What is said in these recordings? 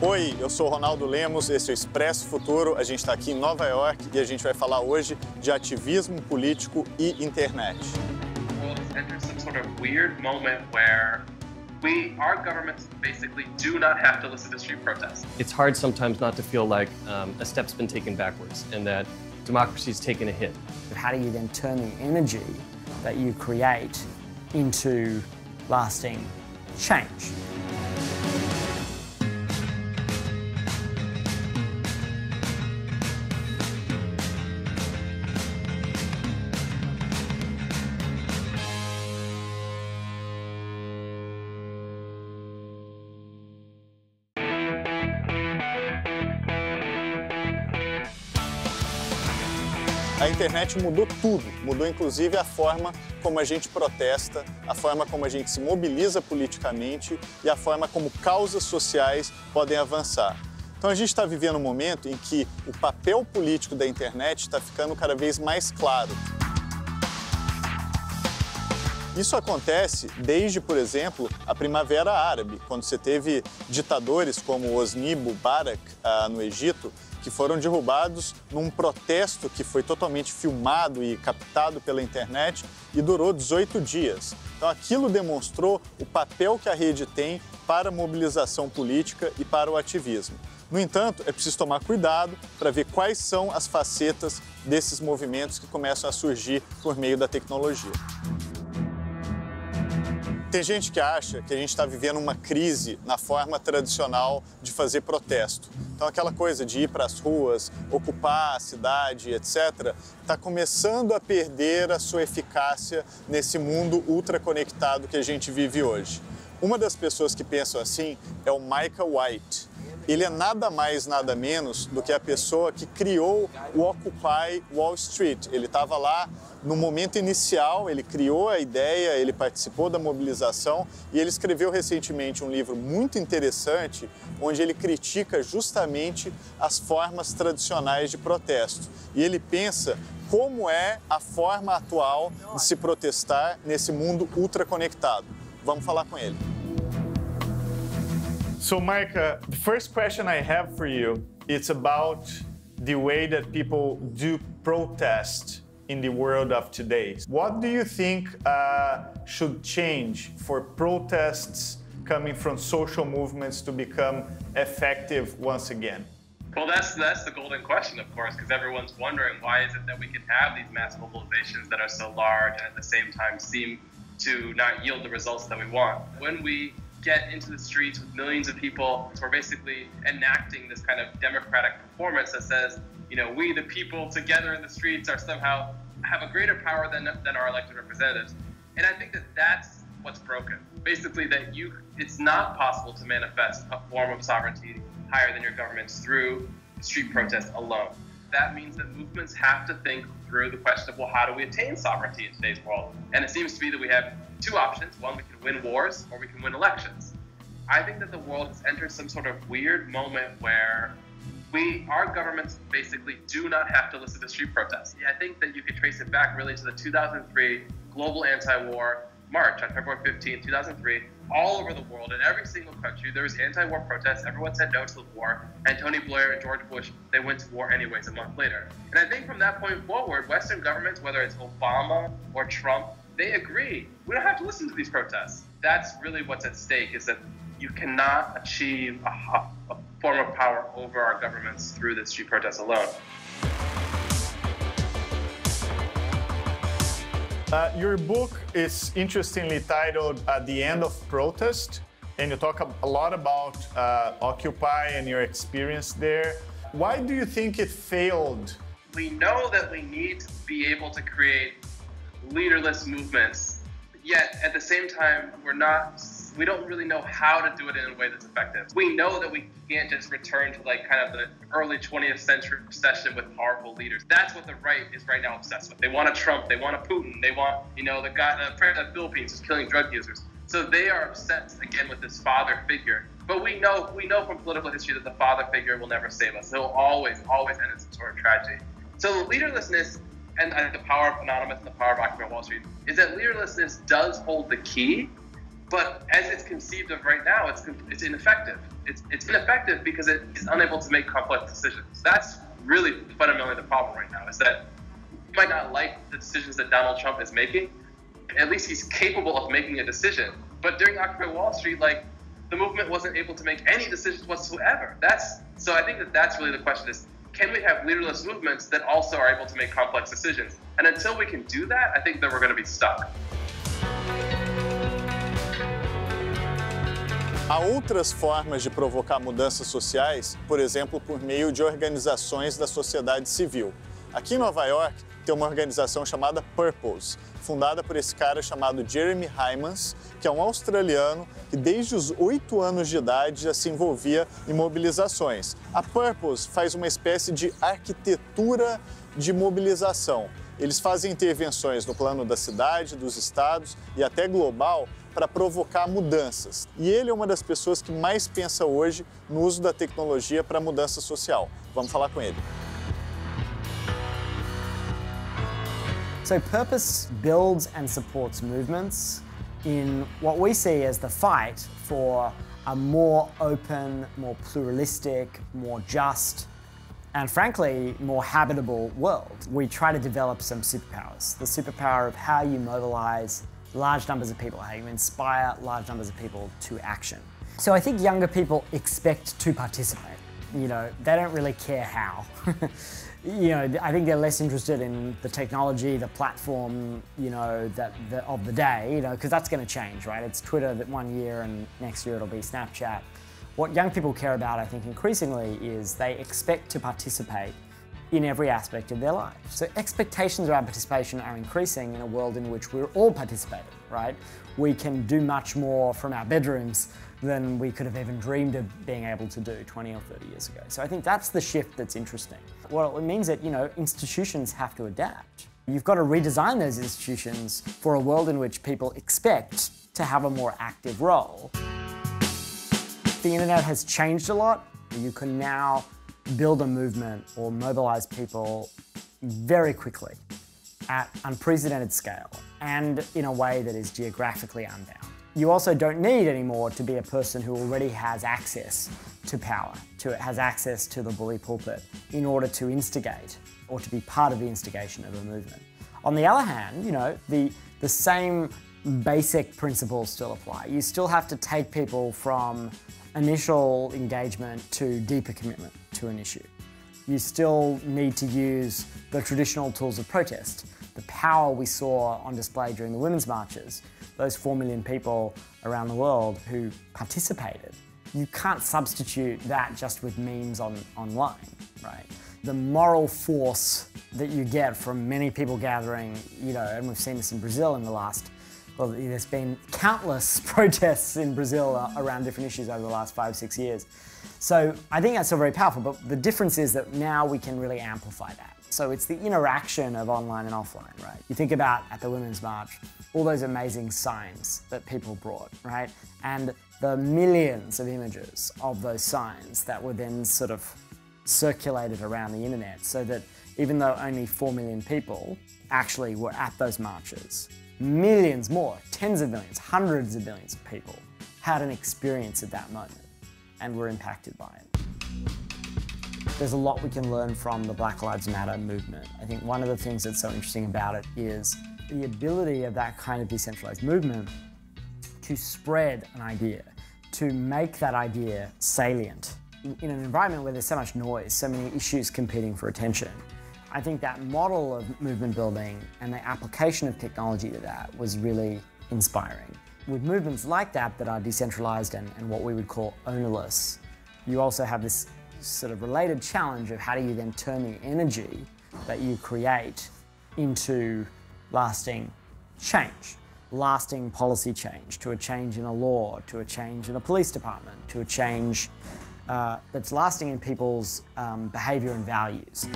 Oi, eu sou o Ronaldo Lemos, esse é o Expresso Futuro. A gente está aqui em Nova York e a gente vai falar hoje de ativismo político e internet. Enters some sort of weird moment where our governments basically do not have to listen to street protests. It's hard sometimes not to feel like a step's been taken backwards and that democracy's taken a hit. How do you then turn the energy that you create into lasting change? A internet mudou tudo, mudou inclusive a forma como a gente protesta, a forma como a gente se mobiliza politicamente e a forma como causas sociais podem avançar. Então a gente está vivendo um momento em que o papel político da internet está ficando cada vez mais claro. Isso acontece desde, por exemplo, a Primavera Árabe, quando você teve ditadores como Hosni Mubarak no Egito, que foram derrubados num protesto que foi totalmente filmado e captado pela internet e durou 18 dias. Então aquilo demonstrou o papel que a rede tem para a mobilização política e para o ativismo. No entanto, é preciso tomar cuidado para ver quais são as facetas desses movimentos que começam a surgir por meio da tecnologia. Tem gente que acha que a gente está vivendo uma crise na forma tradicional de fazer protesto. Então aquela coisa de ir para as ruas, ocupar a cidade, etc., está começando a perder a sua eficácia nesse mundo ultraconectado que a gente vive hoje. Uma das pessoas que pensam assim é o Michael White. Ele é nada mais, nada menos do que a pessoa que criou o Occupy Wall Street. Ele estava lá no momento inicial, ele criou a ideia, ele participou da mobilização e ele escreveu recentemente um livro muito interessante onde ele critica justamente as formas tradicionais de protesto. E ele pensa como é a forma atual de se protestar nesse mundo ultraconectado. Vamos falar com ele. So, Micah, the first question I have for you is about the way that people do protest in the world of today. What do you think should change for protests coming from social movements to become effective once again? Well, that's the golden question, of course, because everyone's wondering why is it that we can have these mass mobilizations that are so large and at the same time seem to not yield the results that we want. When we get into the streets with millions of people, we're basically enacting this kind of democratic performance that says, you know, we the people together in the streets are somehow have a greater power than our elected representatives. And I think that that's what's broken. Basically that it's not possible to manifest a form of sovereignty higher than your governments through street protest alone. That means that movements have to think through the question of, well, how do we attain sovereignty in today's world? And it seems to be that we have two options. One, we can win wars, or we can win elections. I think that the world has entered some sort of weird moment where our governments basically do not have to listen to street protests. I think that you could trace it back really to the 2003 global anti-war march on February 15, 2003. All over the world, in every single country, there was anti-war protests. Everyone said no to the war. And Tony Blair and George Bush, they went to war anyways a month later. And I think from that point forward, Western governments, whether it's Obama or Trump, they agree. We don't have to listen to these protests. That's really what's at stake, is that you cannot achieve a form of power over our governments through the street protests alone. Your book is interestingly titled The End of Protest, and you talk a lot about Occupy and your experience there. Why do you think it failed? We know that we need to be able to create leaderless movements, yet at the same time, we don't really know how to do it in a way that's effective. We know that we can't just return to like kind of the early 20th century obsession with powerful leaders. That's what the right is right now obsessed with. They want a Trump, they want a Putin, they want, you know, the president of the Philippines who's killing drug users. So they are obsessed again with this father figure. But we know from political history that the father figure will never save us. He'll always end in some sort of tragedy. So leaderlessness and the power of Anonymous and the power of Occupy Wall Street is that leaderlessness does hold the key But as it's conceived of right now, it's ineffective. It's ineffective because it is unable to make complex decisions. That's really fundamentally the problem right now, is that you might not like the decisions that Donald Trump is making. At least he's capable of making a decision. But during Occupy Wall Street, like, the movement wasn't able to make any decisions whatsoever. So I think that's really the question, is can we have leaderless movements that also are able to make complex decisions? And until we can do that, I think that we're going to be stuck. Há outras formas de provocar mudanças sociais, por exemplo, por meio de organizações da sociedade civil. Aqui em Nova York tem uma organização chamada Purpose, fundada por esse cara chamado Jeremy Hymans, que é um australiano que desde os 8 anos de idade já se envolvia em mobilizações. A Purpose faz uma espécie de arquitetura de mobilização. Eles fazem intervenções no plano da cidade, dos estados e até global para provocar mudanças. E ele é uma das pessoas que mais pensa hoje no uso da tecnologia para a mudança social. Vamos falar com ele. So purpose builds and supports movements in what we see as the fight for a more open, more pluralistic, more just, and frankly, more habitable world. We try to develop some superpowers. The superpower of how you mobilize large numbers of people, how you inspire large numbers of people to action. So I think younger people expect to participate. You know, they don't really care how. You know, I think they're less interested in the technology, the platform, you know, of the day, you know, because that's going to change, right? It's Twitter that one year and next year it'll be Snapchat. What young people care about, I think, increasingly is they expect to participate in every aspect of their life. So expectations around participation are increasing in a world in which we're all participating, right? We can do much more from our bedrooms than we could have even dreamed of being able to do 20 or 30 years ago. So I think that's the shift that's interesting. Well, it means that, you know, institutions have to adapt. You've got to redesign those institutions for a world in which people expect to have a more active role. The internet has changed a lot. You can now build a movement or mobilize people very quickly at unprecedented scale and in a way that is geographically unbound. You also don't need anymore to be a person who already has access to power, has access to the bully pulpit in order to instigate or to be part of the instigation of a movement. On the other hand, you know, the same basic principles still apply. You still have to take people from initial engagement to deeper commitment to an issue. You still need to use the traditional tools of protest. The power we saw on display during the women's marches, those 4 million people around the world who participated. You can't substitute that just with memes online, right? The moral force that you get from many people gathering, you know, and we've seen this in Brazil in the last, well, there's been countless protests in Brazil around different issues over the last 5-6 years. So I think that's still very powerful, but the difference is that now we can really amplify that. So it's the interaction of online and offline, right? You think about at the Women's March, all those amazing signs that people brought, right? And the millions of images of those signs that were then sort of circulated around the internet, so that even though only 4 million people actually were at those marches, millions more, tens of millions, hundreds of millions of people had an experience at that moment and were impacted by it. There's a lot we can learn from the Black Lives Matter movement. I think one of the things that's so interesting about it is the ability of that kind of decentralized movement to spread an idea, to make that idea salient in an environment where there's so much noise, so many issues competing for attention. I think that model of movement building and the application of technology to that was really inspiring. With movements like that are decentralized and what we would call ownerless, you also have this sort of related challenge of how do you then turn the energy that you create into lasting change, lasting policy change, to a change in a law, to a change in a police department, to a change that's lasting in people's behavior and values.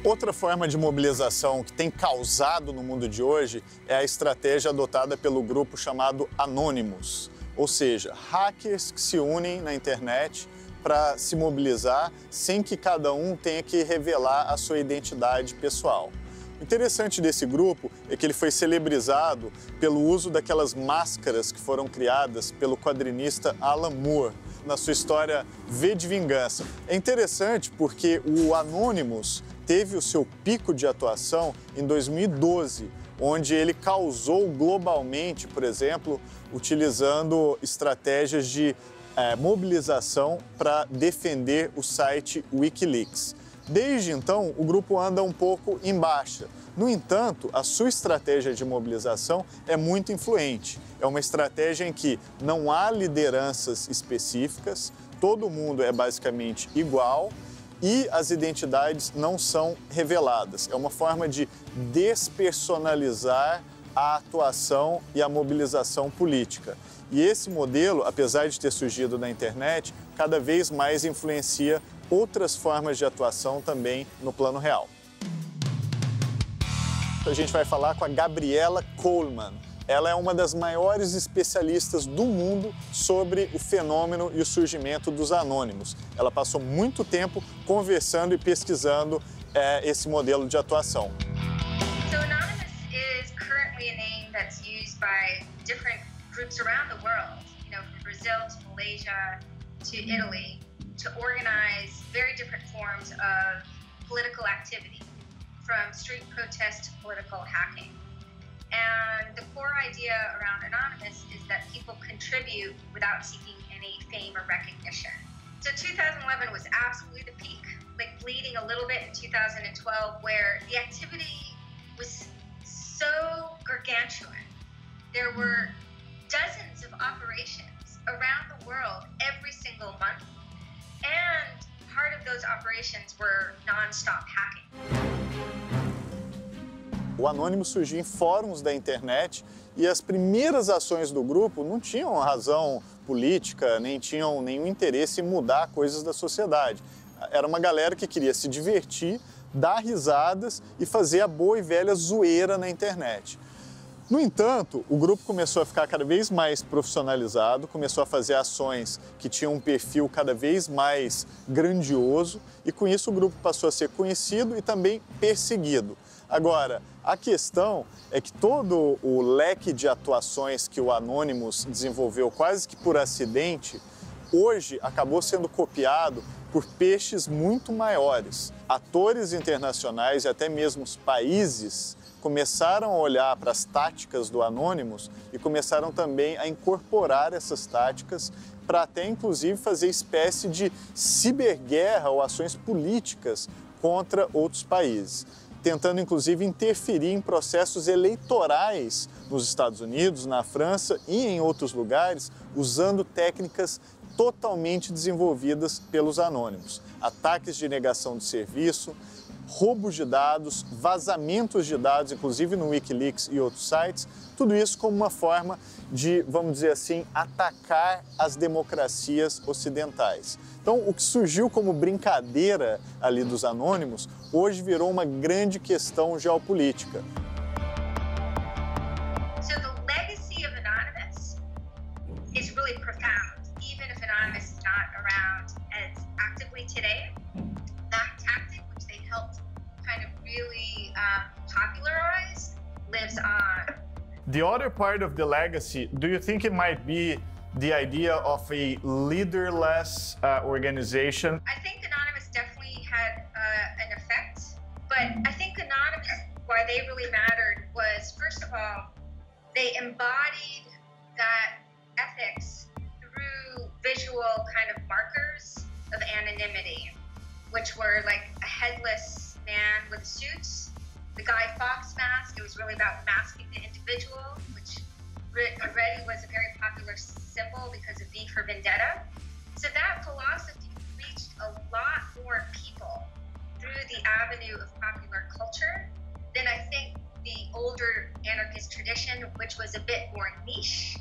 Outra forma de mobilização que tem causado no mundo de hoje é a estratégia adotada pelo grupo chamado Anonymous, ou seja, hackers que se unem na internet para se mobilizar sem que cada um tenha que revelar a sua identidade pessoal. O interessante desse grupo é que ele foi celebrizado pelo uso daquelas máscaras que foram criadas pelo quadrinista Alan Moore na sua história V de Vingança. É interessante porque o Anonymous teve o seu pico de atuação em 2012, onde ele causou globalmente, por exemplo, utilizando estratégias de mobilização para defender o site Wikileaks. Desde então, o grupo anda um pouco em baixa. No entanto, a sua estratégia de mobilização é muito influente. É uma estratégia em que não há lideranças específicas, todo mundo é basicamente igual e as identidades não são reveladas. É uma forma de despersonalizar a atuação e a mobilização política. E esse modelo, apesar de ter surgido na internet, cada vez mais influencia outras formas de atuação também no plano real. A gente vai falar com a Gabriela Coleman. Ela é uma das maiores especialistas do mundo sobre o fenômeno e o surgimento dos anônimos. Ela passou muito tempo conversando e pesquisando esse modelo de atuação. So anonymous is currently a name that's used by different groups around the world, you know, from Brazil to Malaysia to Italy, to organize very different forms of political activity, from street protest to political hacking. And the core idea around Anonymous is that people contribute without seeking any fame or recognition. So 2011 was absolutely the peak, like bleeding a little bit in 2012, where the activity was so gargantuan. There were dozens of operations around the world every single month, and part of those operations were non-stop hacking. O Anonymous surgiu em fóruns da internet e as primeiras ações do grupo não tinham razão política, nem tinham nenhum interesse em mudar coisas da sociedade. Era uma galera que queria se divertir, dar risadas e fazer a boa e velha zoeira na internet. No entanto, o grupo começou a ficar cada vez mais profissionalizado, começou a fazer ações que tinham um perfil cada vez mais grandioso e com isso o grupo passou a ser conhecido e também perseguido. Agora, a questão é que todo o leque de atuações que o Anonymous desenvolveu quase que por acidente, hoje acabou sendo copiado por peixes muito maiores. Atores internacionais e até mesmo os países começaram a olhar para as táticas do Anonymous e começaram também a incorporar essas táticas para até inclusive fazer espécie de ciberguerra ou ações políticas contra outros países, tentando inclusive interferir em processos eleitorais nos Estados Unidos, na França e em outros lugares, usando técnicas totalmente desenvolvidas pelos anônimos. Ataques de negação de serviço, roubos de dados, vazamentos de dados, inclusive no Wikileaks e outros sites, tudo isso como uma forma de, vamos dizer assim, atacar as democracias ocidentais. Então, o que surgiu como brincadeira ali dos anônimos, hoje virou uma grande questão geopolítica. So the legacy of Anonymous is really profound, even if Anonymous is not around as actively today. That tactic, which they helped kind of really popularize, lives on. The other part of the legacy, do you think it might be the idea of a leaderless organization? I think Anonymous definitely had an effect, but I think Anonymous, why they really mattered was, first of all, they embodied that ethics through visual kind of markers of anonymity, which were like a headless man with a suit, the Guy Fawkes mask. It was really about masking the individual, which already was a very popular symbol because of V for Vendetta. So that philosophy reached a lot more people through the avenue of popular culture than I think the older anarchist tradition, which was a bit more niche.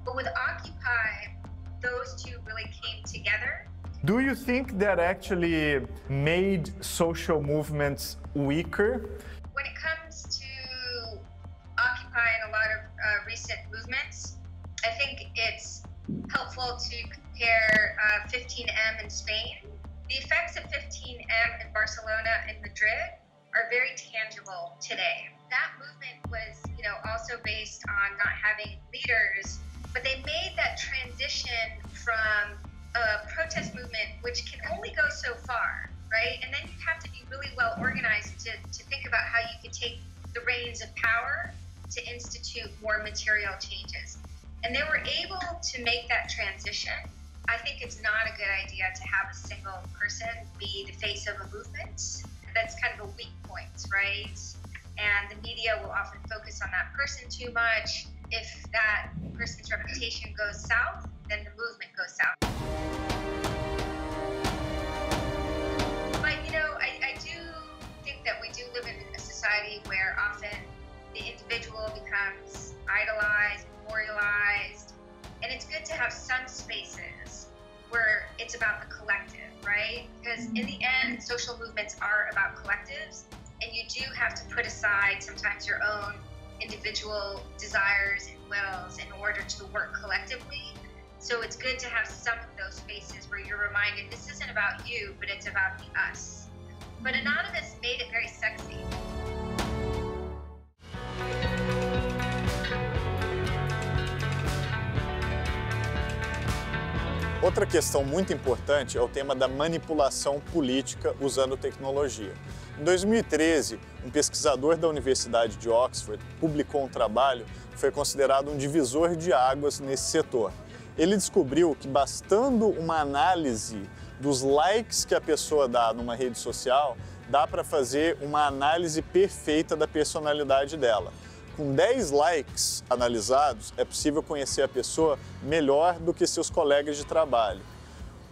But with Occupy, those two really came together. Do you think that actually made social movements weaker? When it comes to Occupy and a lot of recent movements, I think it's helpful to compare 15M in Spain. The effects of 15M in Barcelona and Madrid are very tangible today. That movement was, also based on not having leaders, but they made that transition from a protest movement, which can only go so far, right? And then you have to be really well organized to think about how you can take the reins of power to institute more material changes. And they were able to make that transition. I think it's not a good idea to have a single person be the face of a movement. That's kind of a weak point, right? And the media will often focus on that person too much. If that person's reputation goes south, then the movement goes south. But, I do think that we do live in a society where often the individual becomes idolized, memorialized, and it's good to have some spaces where it's about the collective, right? Because in the end, social movements are about collectives, and you do have to put aside sometimes your own individual desires and wills in order to work collectively. So it's good to have some of those spaces where you're reminded this isn't about you, but it's about the us. But Anonymous made it very sexy. Outra questão muito importante é o tema da manipulação política usando tecnologia. Em 2013, um pesquisador da Universidade de Oxford publicou um trabalho que foi considerado um divisor de águas nesse setor. Ele descobriu que bastando uma análise dos likes que a pessoa dá numa rede social, dá para fazer uma análise perfeita da personalidade dela. Com 10 likes analisados, é possível conhecer a pessoa melhor do que seus colegas de trabalho.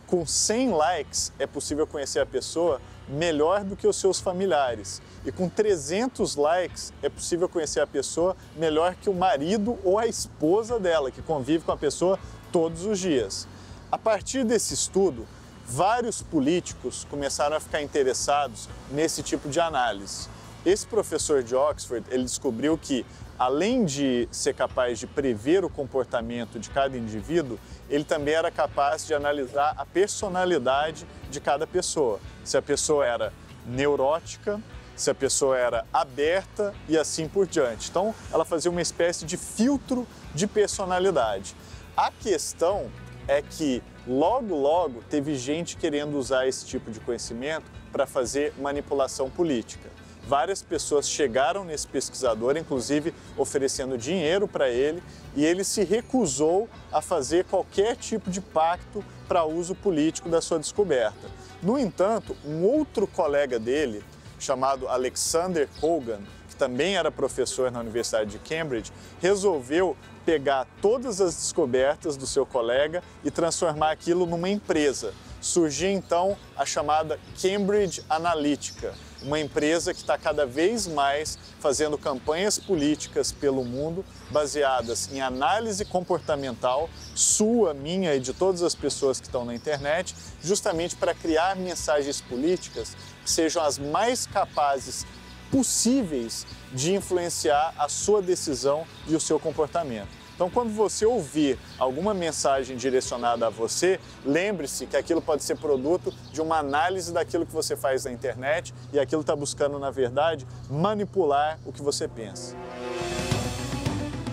Com 100 likes, é possível conhecer a pessoa melhor do que os seus familiares. E com 300 likes, é possível conhecer a pessoa melhor que o marido ou a esposa dela, que convive com a pessoa todos os dias. A partir desse estudo, vários políticos começaram a ficar interessados nesse tipo de análise. Esse professor de Oxford, ele descobriu que, além de ser capaz de prever o comportamento de cada indivíduo, ele também era capaz de analisar a personalidade de cada pessoa. Se a pessoa era neurótica, se a pessoa era aberta e assim por diante. Então, ela fazia uma espécie de filtro de personalidade. A questão é que, logo teve gente querendo usar esse tipo de conhecimento para fazer manipulação política. Várias pessoas chegaram nesse pesquisador, inclusive oferecendo dinheiro para ele, e ele se recusou a fazer qualquer tipo de pacto para uso político da sua descoberta. No entanto, um outro colega dele, chamado Alexander Kogan, que também era professor na Universidade de Cambridge, resolveu pegar todas as descobertas do seu colega e transformar aquilo numa empresa. Surgiu então a chamada Cambridge Analytica, uma empresa que está cada vez mais fazendo campanhas políticas pelo mundo baseadas em análise comportamental, sua, minha e de todas as pessoas que estão na internet, justamente para criar mensagens políticas que sejam as mais capazes possíveis de influenciar a sua decisão e o seu comportamento. Então, quando você ouvir alguma mensagem direcionada a você, lembre-se que aquilo pode ser produto de uma análise daquilo que você faz na internet e aquilo está buscando, na verdade, manipular o que você pensa.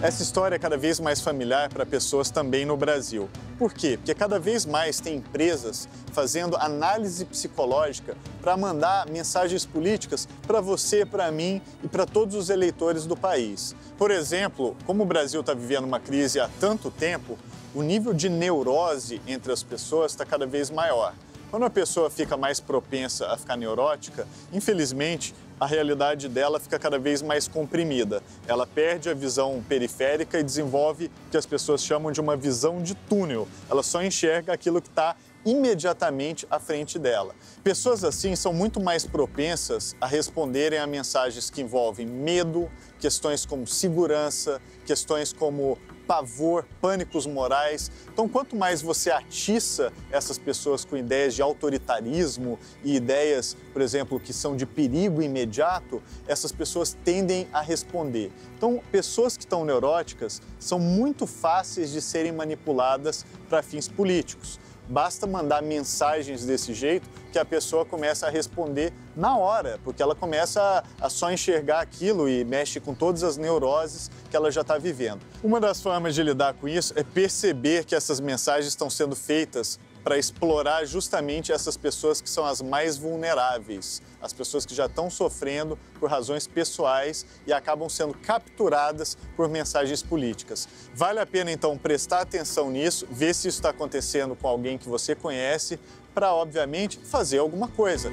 Essa história é cada vez mais familiar para pessoas também no Brasil. Por quê? Porque cada vez mais tem empresas fazendo análise psicológica para mandar mensagens políticas para você, para mim e para todos os eleitores do país. Por exemplo, como o Brasil está vivendo uma crise há tanto tempo, o nível de neurose entre as pessoas está cada vez maior. Quando a pessoa fica mais propensa a ficar neurótica, infelizmente, a realidade dela fica cada vez mais comprimida. Ela perde a visão periférica e desenvolve o que as pessoas chamam de uma visão de túnel. Ela só enxerga aquilo que está imediatamente à frente dela. Pessoas assim são muito mais propensas a responderem a mensagens que envolvem medo, questões como segurança, questões como pavor, pânicos morais. Então, quanto mais você atiça essas pessoas com ideias de autoritarismo e ideias, por exemplo, que são de perigo imediato, essas pessoas tendem a responder. Então, pessoas que estão neuróticas são muito fáceis de serem manipuladas para fins políticos. basta mandar mensagens desse jeito que a pessoa começa a responder na hora, porque ela começa a só enxergar aquilo e mexe com todas as neuroses que ela já está vivendo. Uma das formas de lidar com isso é perceber que essas mensagens estão sendo feitas para explorar justamente essas pessoas que são as mais vulneráveis, as pessoas que já estão sofrendo por razões pessoais e acabam sendo capturadas por mensagens políticas. Vale a pena, então, prestar atenção nisso, ver se isso está acontecendo com alguém que você conhece, para, obviamente, fazer alguma coisa.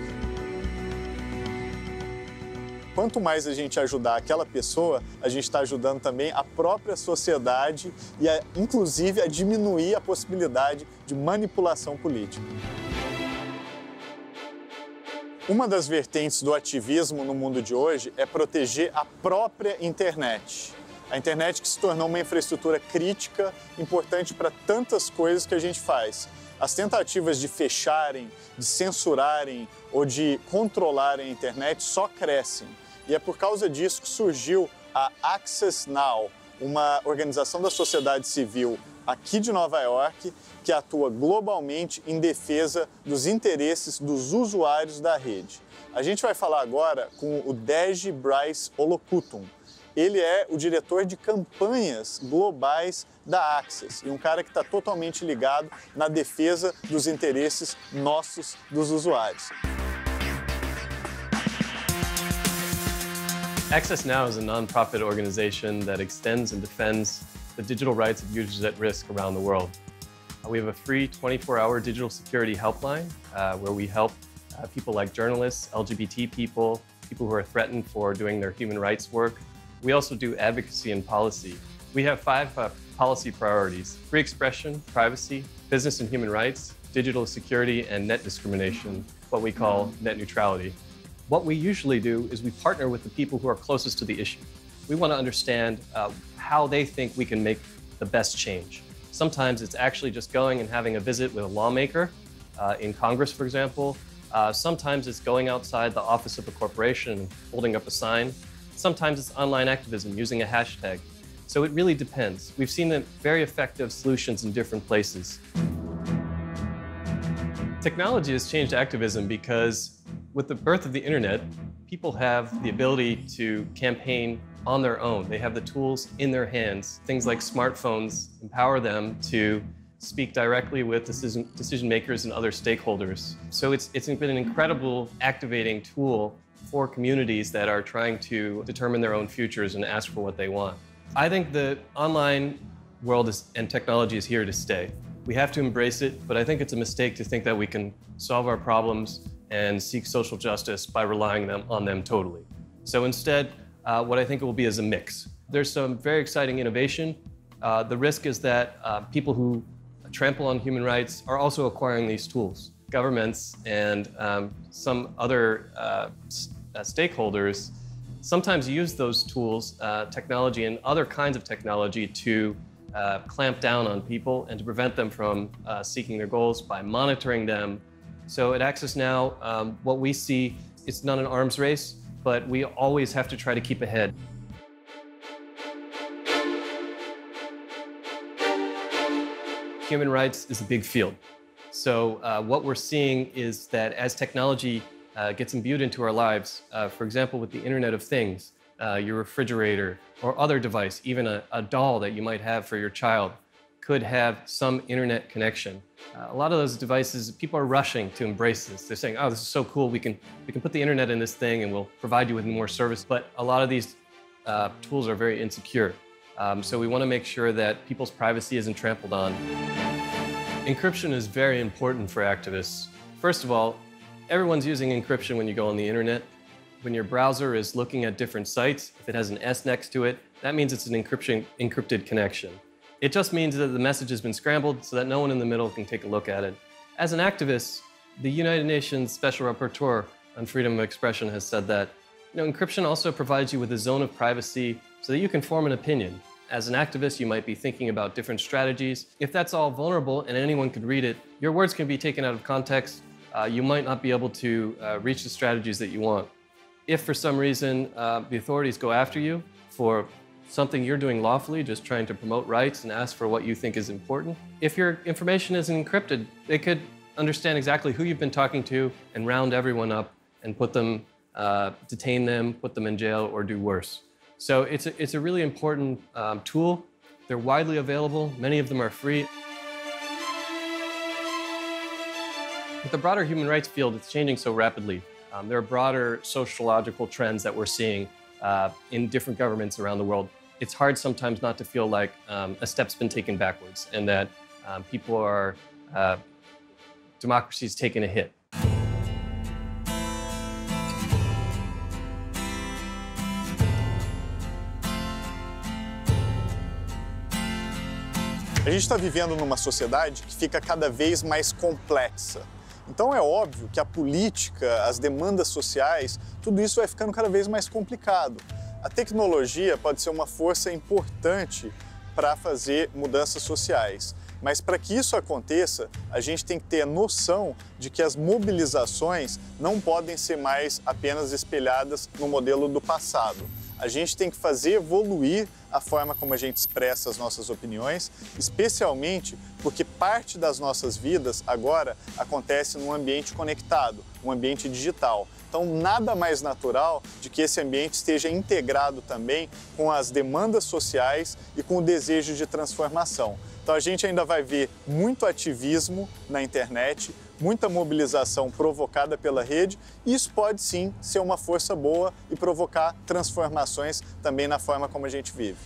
Quanto mais a gente ajudar aquela pessoa, a gente está ajudando também a própria sociedade e, inclusive, a diminuir a possibilidade de manipulação política. Uma das vertentes do ativismo no mundo de hoje é proteger a própria internet. A internet que se tornou uma infraestrutura crítica, importante para tantas coisas que a gente faz. As tentativas de fecharem, de censurarem ou de controlarem a internet só crescem. E é por causa disso que surgiu a Access Now, uma organização da sociedade civil aqui de Nova York que atua globalmente em defesa dos interesses dos usuários da rede. A gente vai falar agora com o Deji Bryce Olokutum. Ele é o diretor de campanhas globais da Access e um cara que está totalmente ligado na defesa dos interesses nossos, dos usuários. Access Now is a nonprofit organization that extends and defends the digital rights of users at risk around the world. We have a free 24-hour digital security helpline where we help people like journalists, LGBT people, people who are threatened for doing their human rights work. We also do advocacy and policy. We have 5 policy priorities: free expression, privacy, business and human rights, digital security, and net discrimination, what we call net neutrality. What we usually do is we partner with the people who are closest to the issue. We want to understand how they think we can make the best change. Sometimes it's actually just going and having a visit with a lawmaker in Congress, for example. Sometimes it's going outside the office of a corporation and holding up a sign. Sometimes it's online activism using a hashtag. So it really depends. We've seen very effective solutions in different places. Technology has changed activism because with the birth of the internet, people have the ability to campaign on their own. They have the tools in their hands. Things like smartphones empower them to speak directly with decision makers and other stakeholders. So it's been an incredible activating tool for communities that are trying to determine their own futures and ask for what they want. I think the online world and technology is here to stay. We have to embrace it, but I think it's a mistake to think that we can solve our problems and seek social justice by relying on them totally. So instead, what I think it will be is a mix. There's some very exciting innovation. The risk is that people who trample on human rights are also acquiring these tools. Governments and some other stakeholders sometimes use those tools, technology and other kinds of technology to clamp down on people and to prevent them from seeking their goals by monitoring them. So at Access Now, what we see, it's not an arms race, but we always have to try to keep ahead. Human rights is a big field. So what we're seeing is that as technology gets imbued into our lives, for example, with the Internet of Things, your refrigerator or other device, even a doll that you might have for your child, could have some internet connection. A lot of those devices, people are rushing to embrace this. They're saying, oh, this is so cool, we can put the internet in this thing and we'll provide you with more service. But a lot of these tools are very insecure. So we want to make sure that people's privacy isn't trampled on. Encryption is very important for activists. First of all, everyone's using encryption when you go on the internet. When your browser is looking at different sites, if it has an S next to it, that means it's an encrypted connection. It just means that the message has been scrambled so that no one in the middle can take a look at it. As an activist, the United Nations Special Rapporteur on Freedom of Expression has said that encryption also provides you with a zone of privacy so that you can form an opinion. As an activist, you might be thinking about different strategies. If that's all vulnerable and anyone could read it, your words can be taken out of context. You might not be able to reach the strategies that you want. If for some reason the authorities go after you for something you're doing lawfully, just trying to promote rights and ask for what you think is important. If your information isn't encrypted, they could understand exactly who you've been talking to and round everyone up and put them, detain them, put them in jail, or do worse. So it's a really important tool. They're widely available. Many of them are free. With the broader human rights field, it's changing so rapidly. There are broader sociological trends that we're seeing in different governments around the world. It's hard sometimes not to feel like a step's been taken backwards and that people are, democracy's taken a hit. A gente está vivendo numa sociedade que fica cada vez mais complexa. Então é óbvio que a política, as demandas sociais, tudo isso vai ficando cada vez mais complicado. A tecnologia pode ser uma força importante para fazer mudanças sociais, mas para que isso aconteça, a gente tem que ter a noção de que as mobilizações não podem ser mais apenas espelhadas no modelo do passado. A gente tem que fazer evoluir a forma como a gente expressa as nossas opiniões, especialmente porque parte das nossas vidas agora acontece num ambiente conectado, um ambiente digital. Então, nada mais natural de que esse ambiente esteja integrado também com as demandas sociais e com o desejo de transformação. Então, a gente ainda vai ver muito ativismo na internet, muita mobilização provocada pela rede, e isso pode sim ser uma força boa e provocar transformações também na forma como a gente vive.